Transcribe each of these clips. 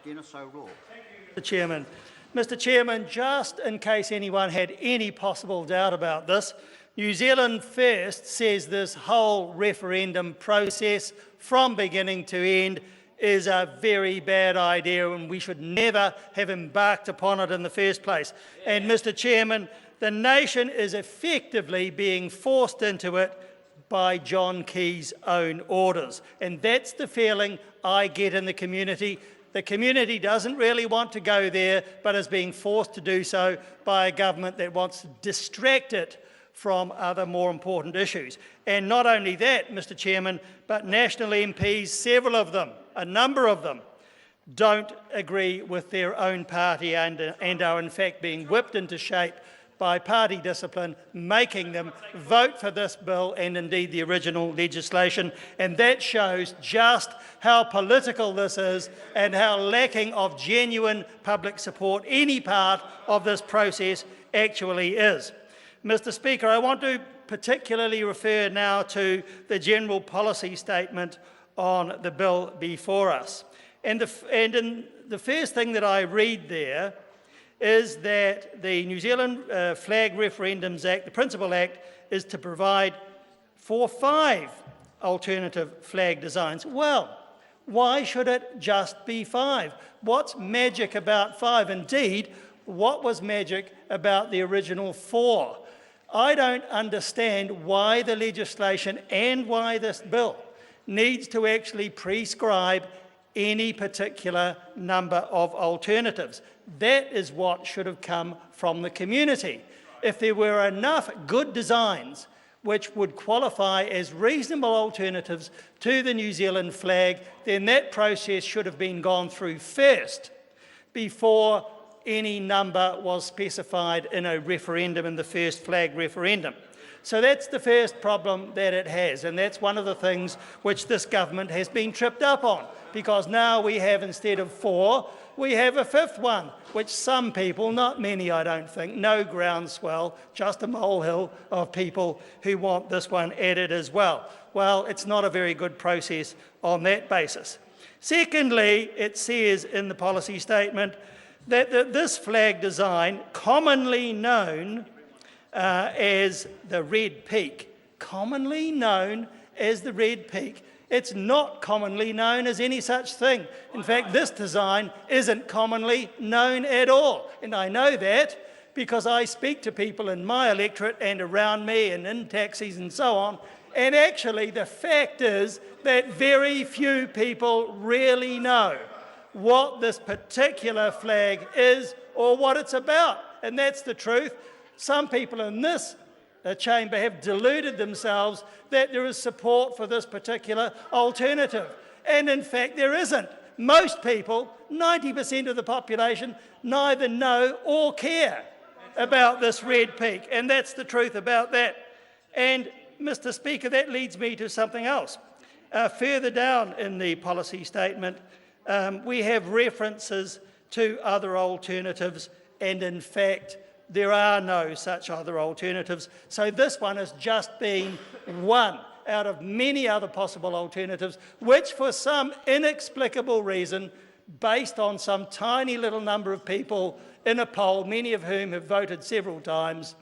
Dennis O'Rourke. Mr Chairman, just in case anyone had any possible doubt about this, New Zealand First says this whole referendum process from beginning to end is a very bad idea and we should never have embarked upon it in the first place. And Mr Chairman, the nation is effectively being forced into it by John Key's own orders. And that's the feeling I get in the community. The community doesn't really want to go there, but is being forced to do so by a government that wants to distract it from other more important issues. And not only that, Mr Chairman, but national MPs, several of them, a number of them, don't agree with their own party and are in fact being whipped into shape by party discipline, making them vote for this bill and indeed the original legislation. And that shows just how political this is and how lacking of genuine public support any part of this process actually is. Mr Speaker, I want to particularly refer now to the general policy statement on the bill before us. And the first thing that I read there is that the New Zealand Flag Referendums Act, the Principal Act, is to provide for 5 alternative flag designs. Well, why should it just be 5? What's magic about 5? Indeed, what was magic about the original 4? I don't understand why the legislation and why this bill needs to actually prescribe any particular number of alternatives. That is what should have come from the community. If there were enough good designs which would qualify as reasonable alternatives to the New Zealand flag, then that process should have been gone through first before any number was specified in a referendum, in the first flag referendum. So that's the first problem that it has, and that's one of the things which this government has been tripped up on, because now we have, instead of 4, we have a 5th one, which some people, not many I don't think, no groundswell, just a molehill of people who want this one added as well. Well, it's not a very good process on that basis. Secondly, it says in the policy statement that this flag design, commonly known as the red peak, it's not commonly known as any such thing. In fact, this design isn't commonly known at all. And I know that because I speak to people in my electorate and around me and in taxis and so on. And actually, the fact is that very few people really know what this particular flag is or what it's about. And that's the truth. Some people in this chamber have deluded themselves that there is support for this particular alternative. And in fact, there isn't. Most people, 90% of the population, neither know or care about this red peak. And that's the truth about that. And, Mr Speaker, that leads me to something else. Further down in the policy statement, we have references to other alternatives, and in fact, there are no such other alternatives. So this one has just been one out of many other possible alternatives, which for some inexplicable reason, based on some tiny little number of people in a poll, many of whom have voted several times,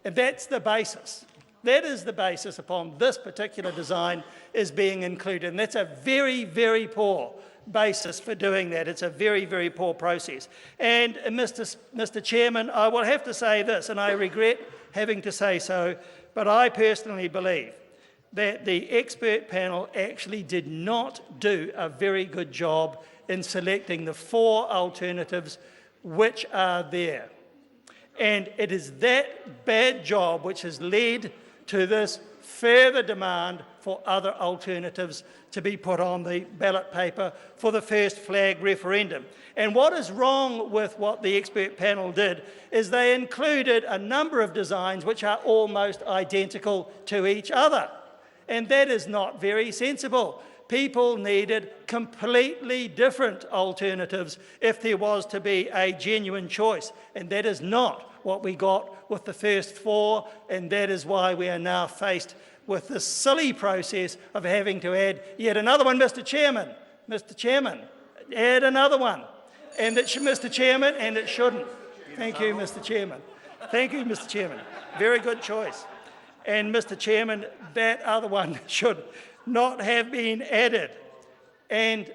and that's the basis. That is the basis upon this particular design is being included, and that's a very, very poor basis for doing that. It's a very, very poor process. And Mr Chairman, I will have to say this, and I regret having to say so, but I personally believe that the expert panel actually did not do a very good job in selecting the 4 alternatives which are there. And it is that bad job which has led to this further demand for other alternatives to be put on the ballot paper for the first flag referendum. And what is wrong with what the expert panel did is they included a number of designs which are almost identical to each other. And that is not very sensible. People needed completely different alternatives if there was to be a genuine choice. And that is not what we got with the first 4, and that is why we are now faced with this silly process of having to add yet another one. Mr Chairman, Add another one. And it should, Mr. Chairman, and it shouldn't. Thank you, Mr. Chairman. Thank you, Mr. Chairman. Very good choice. And Mr. Chairman, that other one should not have been added. And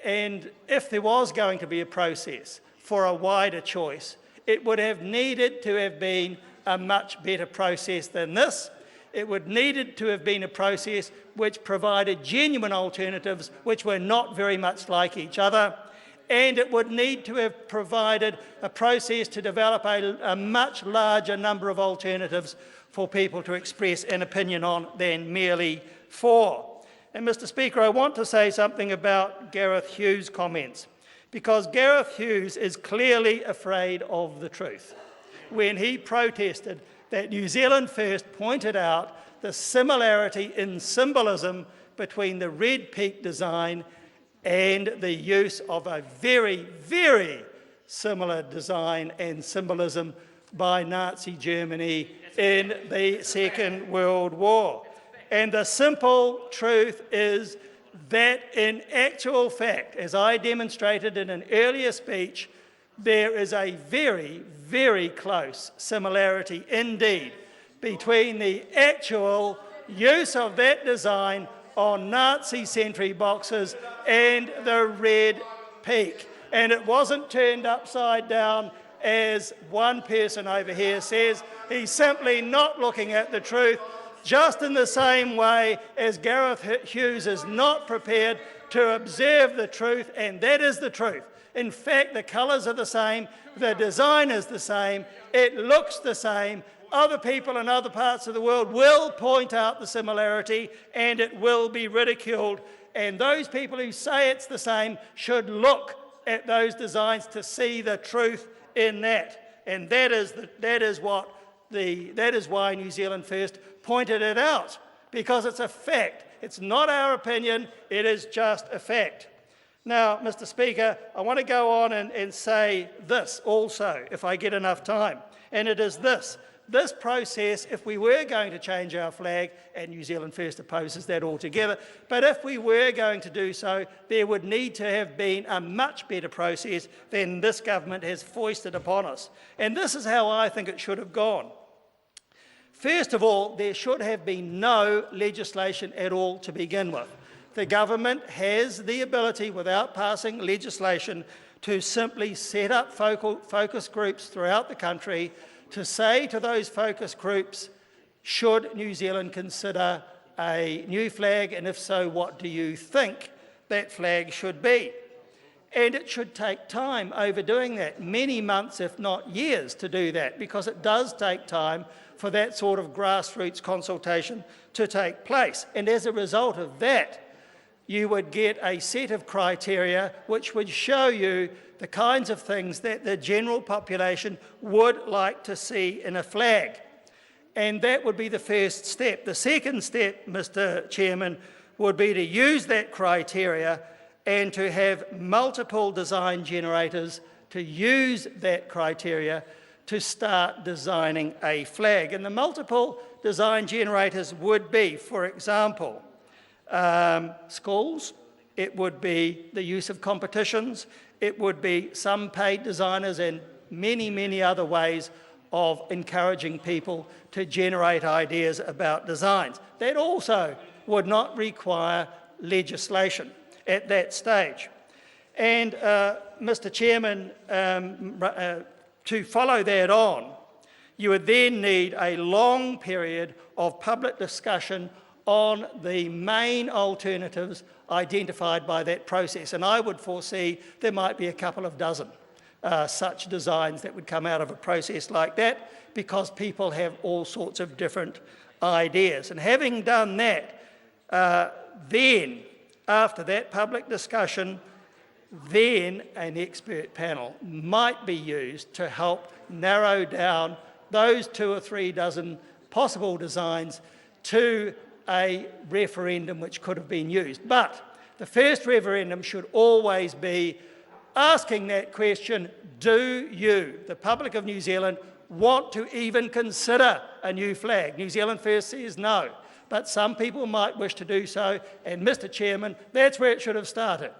if there was going to be a process for a wider choice, it would have needed to have been a much better process than this. It would needed to have been a process which provided genuine alternatives which were not very much like each other. And it would need to have provided a process to develop a much larger number of alternatives for people to express an opinion on than merely 4. And Mr. Speaker, I want to say something about Gareth Hughes' comments, because Gareth Hughes is clearly afraid of the truth when he protested that New Zealand First pointed out the similarity in symbolism between the red peak design and the use of a very, very similar design and symbolism by Nazi Germany in the Second World War. And the simple truth is that in actual fact, as I demonstrated in an earlier speech, there is a very, very close similarity indeed between the actual use of that design on Nazi sentry boxes and the red peak. And it wasn't turned upside down as one person over here says. He's simply not looking at the truth, just in the same way as Gareth Hughes is not prepared to observe the truth, and that is the truth. In fact, the colours are the same, the design is the same, it looks the same. Other people in other parts of the world will point out the similarity and it will be ridiculed. And those people who say it's the same should look at those designs to see the truth in that. And that is why New Zealand First pointed it out, because it's a fact. It's not our opinion, it is just a fact. Now, Mr. Speaker, I want to go on and say this also, if I get enough time, and it is this. This process, if we were going to change our flag, and New Zealand First opposes that altogether, but if we were going to do so, there would need to have been a much better process than this government has foisted upon us. And this is how I think it should have gone. First of all, there should have been no legislation at all to begin with. The government has the ability, without passing legislation, to simply set up focus groups throughout the country to say to those focus groups, should New Zealand consider a new flag, and if so, what do you think that flag should be? And it should take time over doing that, many months, if not years, to do that, because it does take time for that sort of grassroots consultation to take place. And as a result of that, you would get a set of criteria which would show you the kinds of things that the general population would like to see in a flag. And that would be the first step. The second step, Mr. Chairman, would be to use that criteria and to have multiple design generators to use that criteria to start designing a flag. And the multiple design generators would be, for example, schools, it would be the use of competitions, it would be some paid designers and many, many other ways of encouraging people to generate ideas about designs. That also would not require legislation at that stage. And Mr. Chairman, to follow that on, you would then need a long period of public discussion on the main alternatives identified by that process. And I would foresee there might be a couple of dozen such designs that would come out of a process like that, because people have all sorts of different ideas. And having done that, then, after that public discussion, then an expert panel might be used to help narrow down those 2 or 3 dozen possible designs to a referendum which could have been used. But the first referendum should always be asking that question, do you, the public of New Zealand, want to even consider a new flag? New Zealand First says no, but some people might wish to do so, and Mr. Chairman, that's where it should have started.